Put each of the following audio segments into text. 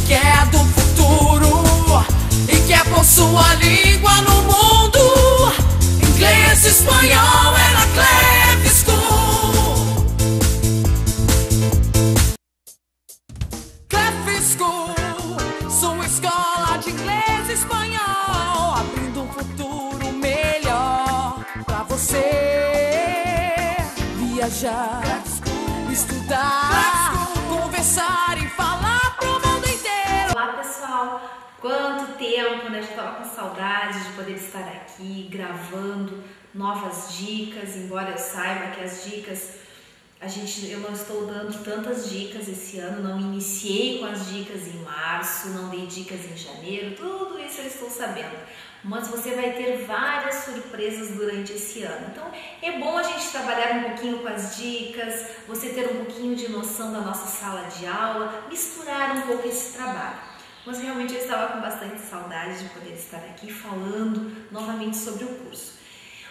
que é do futuro e quer pôr sua língua no mundo. Inglês, espanhol é na Clef School. Clef School, sua escola de inglês e espanhol, abrindo um futuro melhor pra você viajar, estudar, conversar e falar pro mundo inteiro. Olá pessoal, quanto tempo, né? Já estava com saudade de poder estar aqui gravando novas dicas, embora eu saiba que as dicas, eu não estou dando tantas dicas esse ano, não iniciei com as dicas em março, não dei dicas em janeiro, tudo isso eu estou sabendo. Mas você vai ter várias surpresas durante esse ano. Então é bom a gente trabalhar um pouquinho com as dicas, você ter um pouquinho de noção da nossa sala de aula, misturar um pouco esse trabalho. Mas realmente eu estava com bastante saudade de poder estar aqui falando novamente sobre o curso.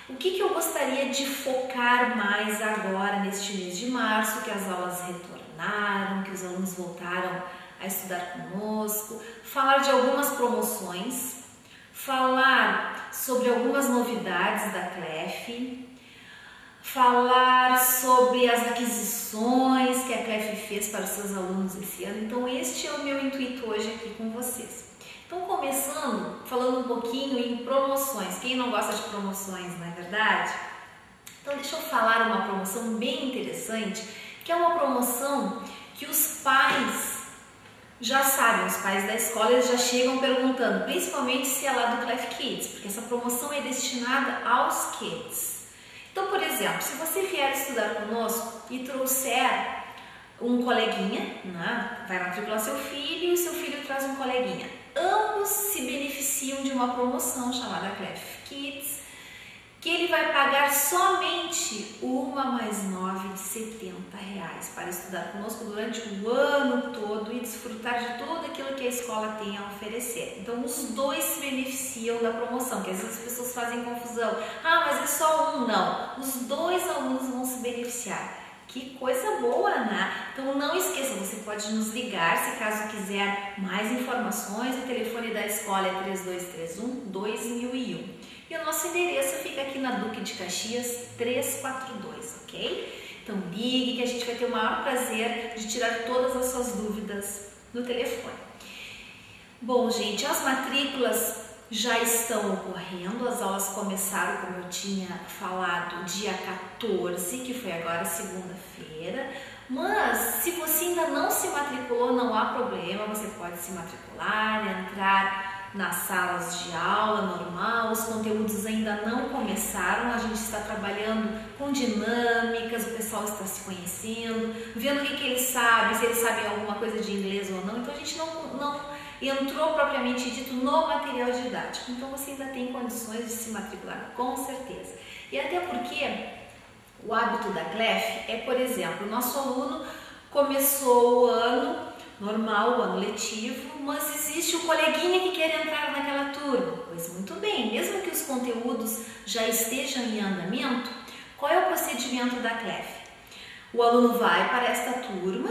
O que eu gostaria de focar mais agora neste mês de março, que as aulas retornaram, que os alunos voltaram a estudar conosco, falar de algumas promoções, falar sobre algumas novidades da Clef, falar sobre as aquisições que a Clef fez para os seus alunos esse ano. Então este é o meu intuito hoje aqui com vocês. Então começando, falando um pouquinho em promoções. Quem não gosta de promoções, não é verdade? Então deixa eu falar uma promoção bem interessante, que é uma promoção que os pais já sabem, os pais da escola, eles já chegam perguntando, principalmente se é lá do Clef Kids, porque essa promoção é destinada aos kids. Então, por exemplo, se você vier estudar conosco e trouxer um coleguinha, né, vai matricular seu filho e o seu filho traz um coleguinha, ambos se beneficiam de uma promoção chamada Clef Kids, que ele vai pagar somente uma mais 9 de R$70 para estudar conosco durante o ano todo e desfrutar de tudo aquilo que a escola tem a oferecer. Então os dois se beneficiam da promoção, que às vezes as pessoas fazem confusão. Ah, mas é só um. Não, os dois alunos vão se beneficiar. Que coisa boa, né? Então não esqueça, você pode nos ligar se caso quiser mais informações. O telefone da escola é 3231-2001. E o nosso endereço fica aqui na Duque de Caxias 342, ok? Então ligue que a gente vai ter o maior prazer de tirar todas as suas dúvidas no telefone. Bom, gente, as matrículas já estão ocorrendo, as aulas começaram, como eu tinha falado, dia 14, que foi agora segunda-feira, mas se você ainda não se matriculou, não há problema, você pode se matricular, entrar nas salas de aula normal, os conteúdos ainda não começaram, a gente está trabalhando com dinâmicas, o pessoal está se conhecendo, vendo o que eles sabem, se eles sabem alguma coisa de inglês ou não, então a gente não entrou propriamente dito no material didático, então você ainda tem condições de se matricular, com certeza. E até porque o hábito da Clef é, por exemplo, o nosso aluno começou o ano normal, o ano letivo, mas existe o coleguinha que quer entrar naquela turma. Pois muito bem, mesmo que os conteúdos já estejam em andamento, qual é o procedimento da Clef? O aluno vai para esta turma,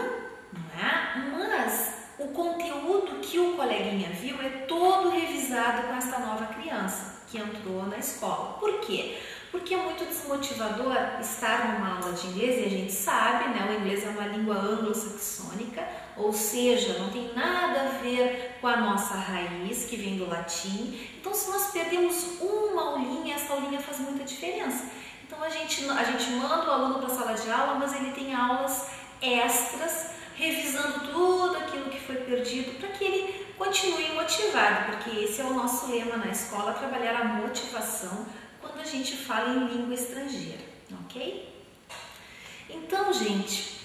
não é? Mas o conteúdo que o coleguinha viu é todo revisado com esta nova criança que entrou na escola. Por quê? Porque é muito desmotivador estar numa aula de inglês, e a gente sabe, né, o inglês é uma língua anglo-saxônica, ou seja, não tem nada a ver com a nossa raiz, que vem do latim. Então, se nós perdemos uma aulinha, essa aulinha faz muita diferença. Então, a gente manda o aluno para a sala de aula, mas ele tem aulas extras, revisando tudo aquilo que foi perdido, para que ele continue motivado, porque esse é o nosso lema na escola, trabalhar a motivação quando a gente fala em língua estrangeira, ok? Então, gente,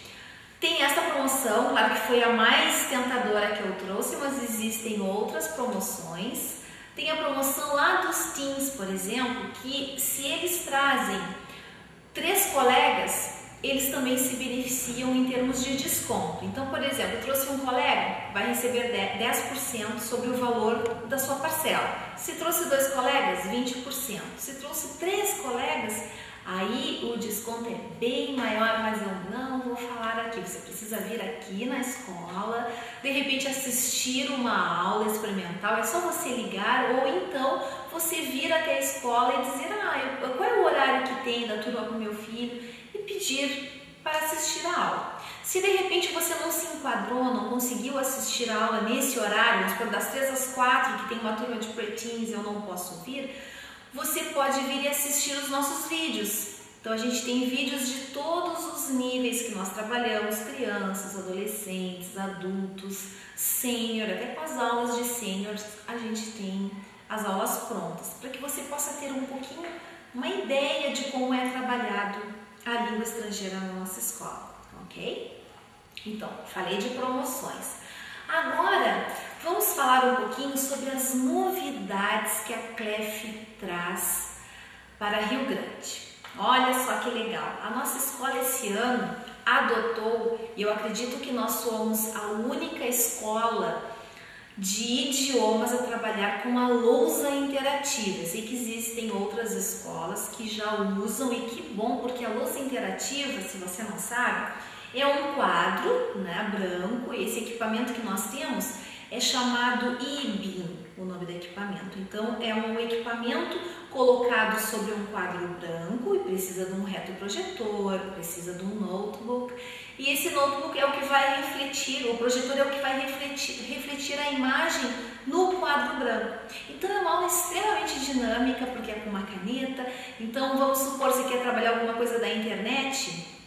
tem essa promoção, claro que foi a mais tentadora que eu trouxe, mas existem outras promoções. Tem a promoção lá dos teens, por exemplo, que se eles trazem 3 colegas, eles também se beneficiam em termos de desconto. Então, por exemplo, eu trouxe um colega, vai receber 10% sobre o valor da sua parcela. Se trouxe 2 colegas, 20%. Se trouxe 3 colegas, Aí o desconto é bem maior, mas eu não vou falar aqui. Você precisa vir aqui na escola, de repente assistir uma aula experimental, é só você ligar ou então você vir até a escola e dizer qual é o horário que tem da turma com meu filho e pedir para assistir a aula. Se de repente você não se enquadrou, não conseguiu assistir a aula nesse horário, mas por das 3 às 4, que tem uma turma de preteens e eu não posso vir, você pode vir e assistir os nossos vídeos. Então a gente tem vídeos de todos os níveis que nós trabalhamos, crianças, adolescentes, adultos, sênior, até com as aulas de sênior a gente tem as aulas prontas, para que você possa ter um pouquinho, uma ideia de como é trabalhado a língua estrangeira na nossa escola, ok? Então, falei de promoções. Agora, vamos falar um pouquinho sobre as novidades que a CLEF traz para Rio Grande. Olha só que legal, a nossa escola esse ano adotou, e eu acredito que nós somos a única escola de idiomas a trabalhar com a lousa interativa. Eu sei que existem outras escolas que já usam e que bom, porque a lousa interativa, se você não sabe, é um quadro, né, branco. Esse equipamento que nós temos é chamado e-beam, o nome do equipamento. Então é um equipamento colocado sobre um quadro branco e precisa de um retroprojetor, precisa de um notebook. E esse notebook é o que vai refletir, o projetor é o que vai refletir a imagem no quadro branco. Então é uma aula extremamente dinâmica, porque é com uma caneta. Então vamos supor que você quer trabalhar alguma coisa da internet,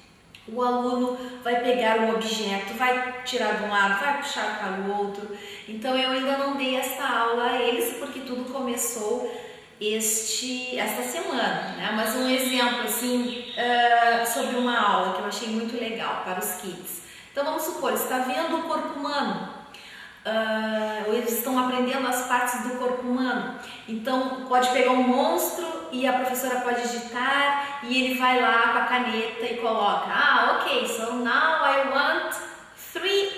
o aluno vai pegar um objeto, vai tirar de um lado, vai puxar para o outro. Então eu ainda não dei esta aula a eles, porque tudo começou esta semana, né? Mas um exemplo assim sobre uma aula que eu achei muito legal para os kids. Então vamos supor, está vendo o corpo humano, eles estão aprendendo as partes do corpo humano. Então pode pegar um monstro e a professora pode digitar e ele vai lá com a caneta e coloca, ok, so now I want 3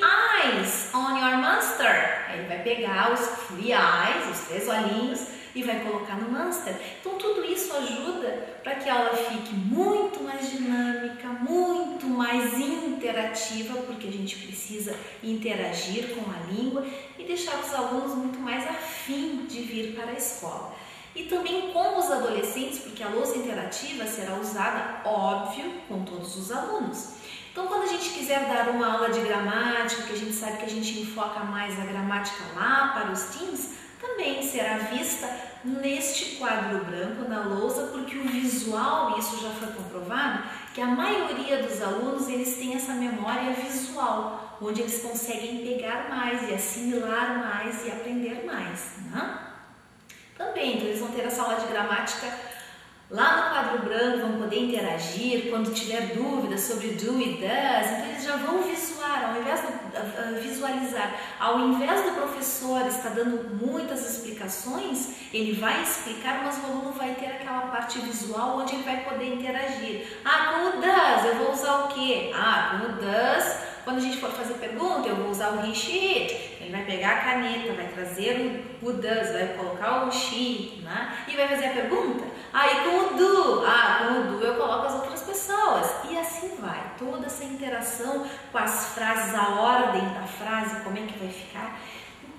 eyes on your monster. Aí ele vai pegar os 3 eyes, os 3 olhinhos, e vai colocar no monster. Então tudo isso ajuda para que a aula fique muito mais dinâmica, muito mais interativa, porque a gente precisa interagir com a língua e deixar os alunos muito mais afim de vir para a escola. E também com os adolescentes, porque a lousa interativa será usada, óbvio, com todos os alunos. Então, quando a gente quiser dar uma aula de gramática, que a gente sabe que a gente enfoca mais a gramática lá para os teens, também será vista neste quadro branco, na lousa, porque o visual, isso já foi comprovado, que a maioria dos alunos, eles têm essa memória visual, onde eles conseguem pegar mais e assimilar mais e aprender mais, né? Também, então eles vão ter essa aula de gramática lá no quadro branco, vão poder interagir quando tiver dúvidas sobre do e does, então eles já vão visualizar. Ao invés do professor estar dando muitas explicações, ele vai explicar, mas o aluno vai ter aquela parte visual onde ele vai poder interagir. Com o does, eu vou usar o quê? Com o does, quando a gente for fazer pergunta, eu vou usar o he, she, it. Ele vai pegar a caneta, vai trazer o does, vai colocar o she, né? E vai fazer a pergunta. E com o do? Com o do eu coloco as outras pessoas. E assim vai. Toda essa interação com as frases, a ordem da frase, como é que vai ficar.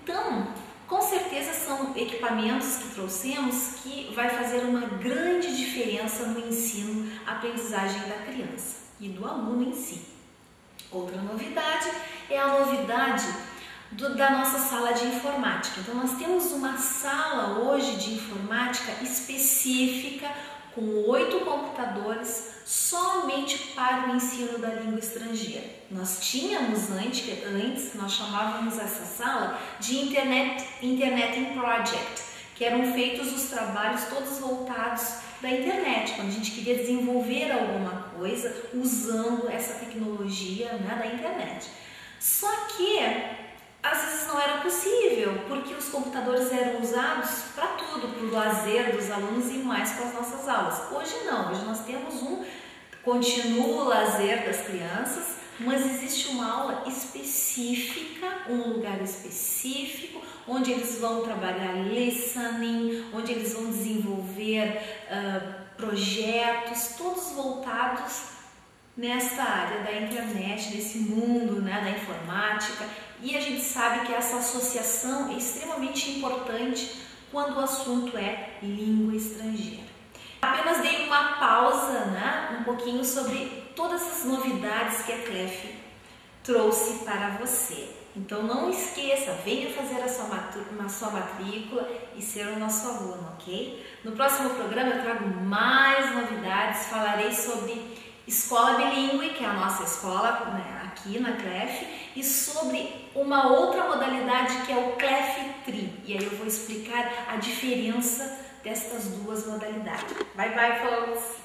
Então, com certeza são equipamentos que trouxemos que vai fazer uma grande diferença no ensino, aprendizagem da criança e do aluno em si. Outra novidade é a novidade da nossa sala de informática. Então nós temos uma sala hoje de informática específica com 8 computadores somente para o ensino da língua estrangeira. Nós tínhamos antes nós chamávamos essa sala de Internet in Project, que eram feitos os trabalhos todos voltados da internet, quando a gente queria desenvolver alguma coisa usando essa tecnologia, né, da internet. Só que às vezes não era possível, porque os computadores eram usados para tudo, para o lazer dos alunos e mais para as nossas aulas. Hoje não, hoje nós temos continua o lazer das crianças, mas existe uma aula específica, um lugar específico, onde eles vão trabalhar listening, onde eles vão desenvolver projetos, todos voltados nesta área da internet, desse mundo, né, da informática, e a gente sabe que essa associação é extremamente importante quando o assunto é língua estrangeira. Apenas dei uma pausa, né, um pouquinho sobre todas as novidades que a CLEF trouxe para você. Então não esqueça, venha fazer a sua matrícula e ser o nosso aluno, ok? No próximo programa eu trago mais novidades, falarei sobre Escola Bilíngue, que é a nossa escola, né, aqui na CLEF, e sobre uma outra modalidade que é o CLEF Tri. E aí eu vou explicar a diferença destas duas modalidades. Bye bye, folks!